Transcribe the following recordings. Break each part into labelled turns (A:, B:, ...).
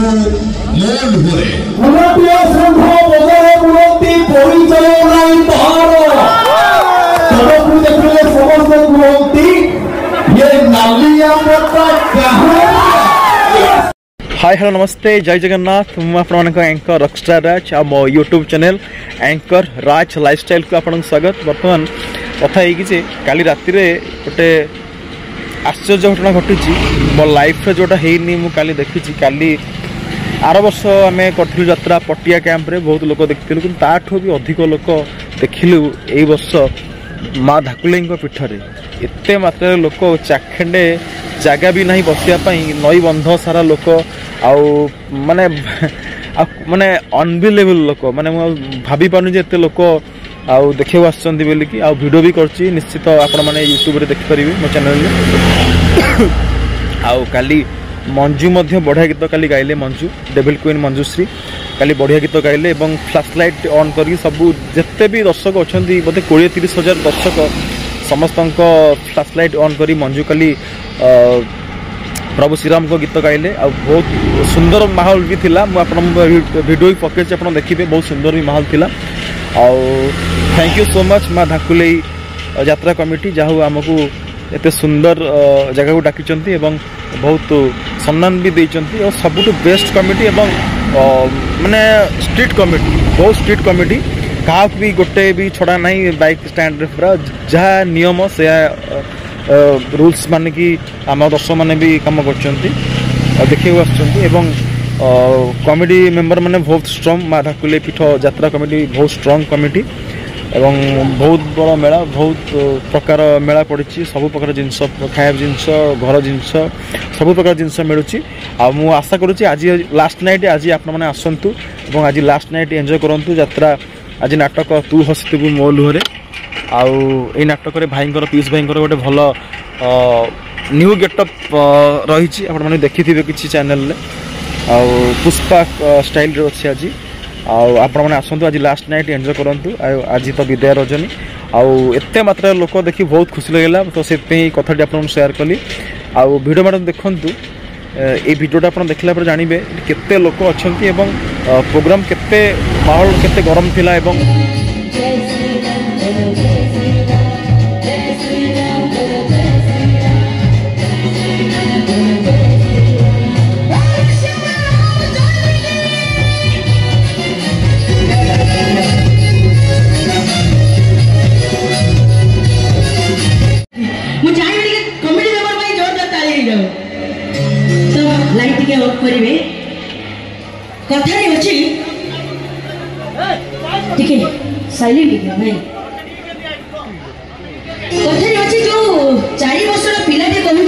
A: মোলঘরে
B: গুণপ্রিয় সংঘ বজারে মুরব্বী পরিচয় নাই তাহার তদপি দেখলে সমস্ত কুহতি ये नालिया पत्ता कहाँ
C: हाय हेलो नमस्ते जय जगन्नाथ मुझे आप एंकर रॉकस्टार राज आ मो यूट्यूब चैनल एंकर राज लाइफस्टाइल को आपन स्वागत। बर्तमान कथा है काली राति गोटे आश्चर्य घटना घटी मो लाइफ जोटा है मुझे देखी काली आर वर्ष आम करूँ यात्रा पटिया कैंप रे बहुत लोग देखिलु कि ताठू भी अधिक लोग देखिलु ए वर्ष माँ धाकुले पीठरे एते मात्रा लोक चाखेंडे जगह भी नहीं बसियापाई नई बंध सारा लोक आउ माने माने अनबिलीवेबल लोक माने भाभी पानु जे एते लोक आउ देखियो आछंती बोली कि आउ वीडियो भी करछि निश्चित आपण माने यूट्यूब रे देखि परिबे मो चैनल रे। आउ काली मंजू मध्य बढ़िया गीत काली गाइले मंजू डेविल क्वीन मंजूश्री काली बढ़िया गीत गाइले एवं फ्लैश लाइट ऑन करके सबू जिते भी दर्शक अच्छा बोधे 20-30 हजार दर्शक समस्त फ्लैश लाइट ऑन करी मंजू काली प्रभु श्रीराम को गीत गाइले आ बहुत सुंदर माहौल भी थिला वीडियो भी पके देखिए बहुत सुंदर भी माहौल थिला। थैंक यू सो मच माँ धाकुले यात्रा कमिटी जहाँ आमको एते सुंदर जगह को डाकी बहुत सम्मान भी देइचंती और सबुठ बेस्ट कमिटी एवं माने स्ट्रीट कमिटी बहुत स्ट्रीट कमिटी क्या भी गोटे भी छड़ा नहीं बाइक स्टैंड पूरा जहाँ नियम से रूल्स मान की आम दर्शक मैंने भी कम कर देखिए कमिटी मेंबर मैंने बहुत स्ट्रॉन्ग माँ धाकुले पीठ यात्रा कमिटी बहुत स्ट्रॉन्ग कमिटी एवं बहुत बड़ा मेला बहुत प्रकार मेला पड़ी सब प्रकार जिनस खाया जिनस घर जिनस सब प्रकार जिनस मिलूँ मु आशा करुँच आज लास्ट नाइट आज आप आसतु आज लास्ट नाइट एंजॉय करूँ यात्रा आज नाटक तू हसतु मो लुहरे आउ नाटक भाई पीयूष भाई गोटे भल न्यू गेटअप रही आपने देखि किसी चैनल पुष्पा स्टाइल अच्छी आज आपने आसतु आज लास्ट नाइट एंजॉय करूँ आज तो विदाय रजनी आते मात्रा लोक देखी बहुत खुशी लगे तो से कथाटी आप शेयर कली वीडियो मैडम देखु ये वीडियोटा आप देखला जानवे केते लोक अच्छा प्रोग्राम केते माहौल केते गरम थिला एवं
D: कथा अच्छी टिके साइलेंट भाई कथा अच्छी जो 4 वर्षर पिलाटे कहूँ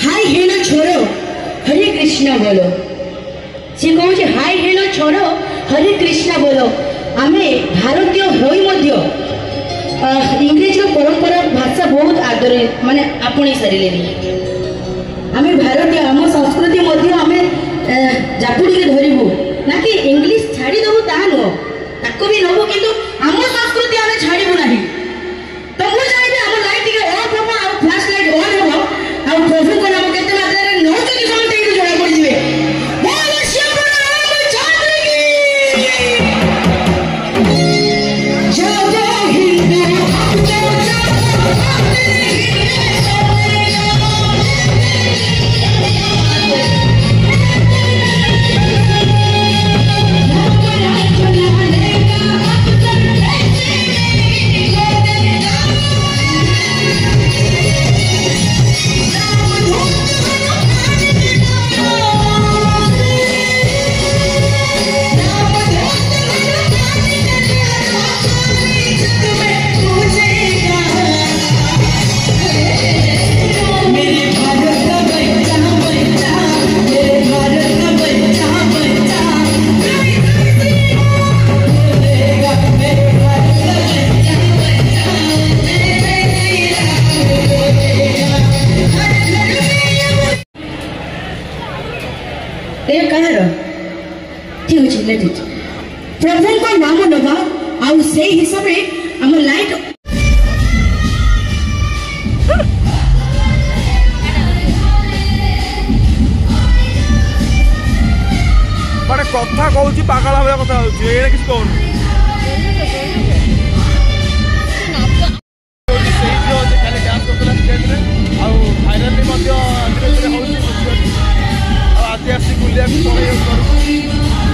D: हाय हेलो छोरो हरे कृष्ण बोलो सी कहूँ हाय हेलो छोरो हरे कृष्ण बोलो आमे भारतीय होई मध्य इंग्रेज परंपरा भाषा बहुत आदर माने आपणी सारे आमे भारतीय आम संस्कृति मध्य आमे जापुड़ी के धरबू ना कि इंग्लिश छाड़ी दबू ता नुह ताको भी नबू किंतु आम संस्कृति आमे छाड़बू नाही तो मु चाहिए आम लाइट के ऑफ हो आ फ्लैश लाइट ऑन हो आ प्रभु को नाम केते मात्रा रे नौ जति समते इनु जोड़ा पड़ जिवे बोल श्याम राम चंद्र की जय जय हिंद प्रभु को नाम नवा आउ से हिसाब रे हम लाइट
C: କଥା କହୁଛି ପାଗଳ ଭଳିଆ କଥା ହଉଛି ଏଇଟା କିଛି କହୁନି କାଲି ଡ୍ୟାନ୍ସ କରୁଥିଲା ଷ୍ଟେଜରେ ଆଉ ଭାଇରାଲ ମଧ୍ୟ ଧୀରେ ଧୀରେ ହଉଛି ଆଉ ଆଜି ଆସି ବୁଲିବାକୁ ପଳେଇବାକୁ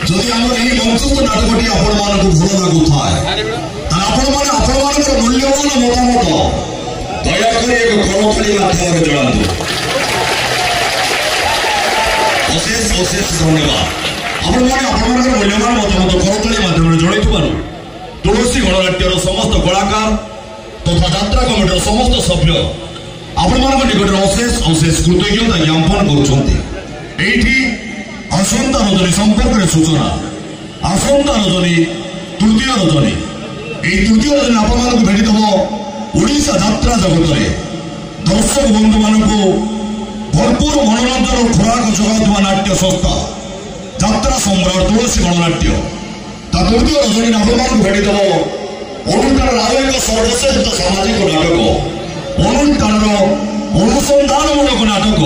C: जदि आम मंचस्थ नाटकटी आपण मान भल लगु थाए मूल्यवान मतामत दयाकोरी एक करताली माध्यम जनातु अशेष अशेष धन्यवाद आपण मूल्यवान मतामत करताली माध्यम जन तुलसी गणनाट्यर समस्त कलाकार तथा यात्रा कमिटर समस्त सभ्य आपण निकट अशेष अशेष कृतज्ञता ज्ञापन कर आसंता रजनी संपर्क सूचना आसंता रजनी तृतीय रजनी तृतीय रजनी आप भेटदब ओडिशा यात्रा जगत में दर्शक बंधु मान भरपूर मनोरंजन खुराक जगह नाट्य संस्था यात्रा सम्राट तुलसी गणनाट्य तृतीय रजनी आप भेटदब अनुष्ठान आरो एक सर्वश्रेष्ठ सामाजिक नाटक अनुष्ठान अनुसंधानमूलक नाटक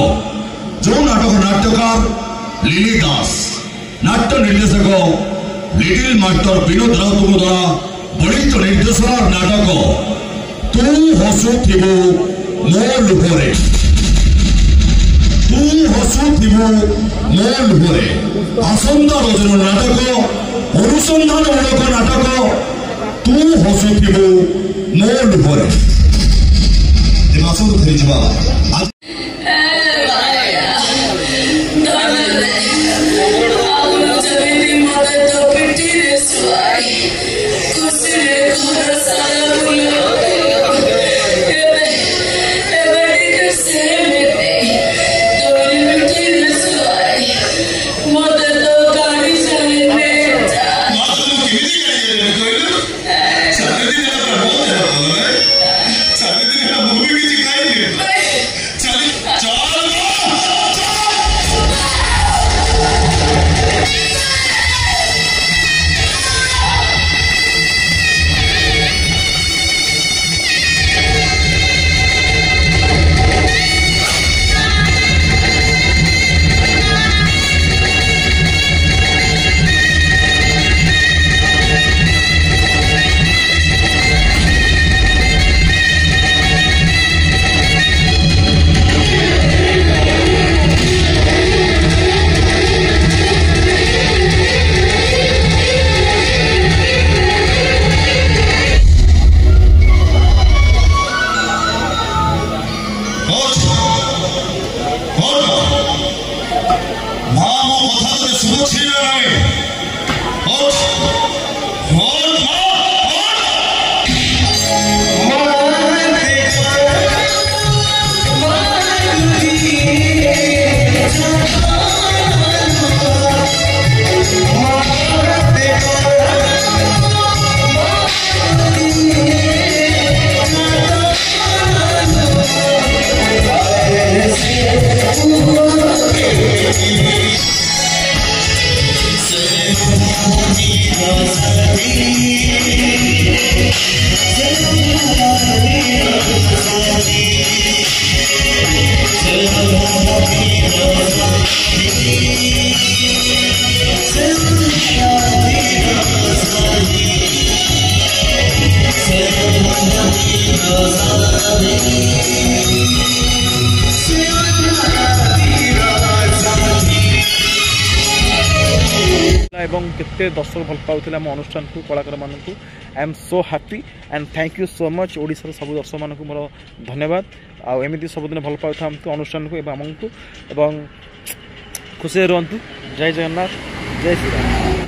C: जो नाटक नाट्यकार लिली दास नाट्य निर्देशक लिटिल मास्टर विनोद राउत द्वारा बलित निर्देशना नाटक तू हसुथिबु मो लुभरे तू हसुथिबु मो लुभरे आसंता रजनी नाटक अनुसंधानमूलक नाटक तू हसुथिबु मो लुभरे आसंता फेरीजिबा एवं केते दर्शक भल पाउथिले आम अनुष्ठान को कलाकार मानक I am so happy and thank you so much ओडिशार सब दर्शक मानक मोर धन्यवाद आमती सबुदिन भल पाऊ अनुष्ठान को एवं आमको एवं खुशी रुहतु जय जगन्नाथ जय श्री राम।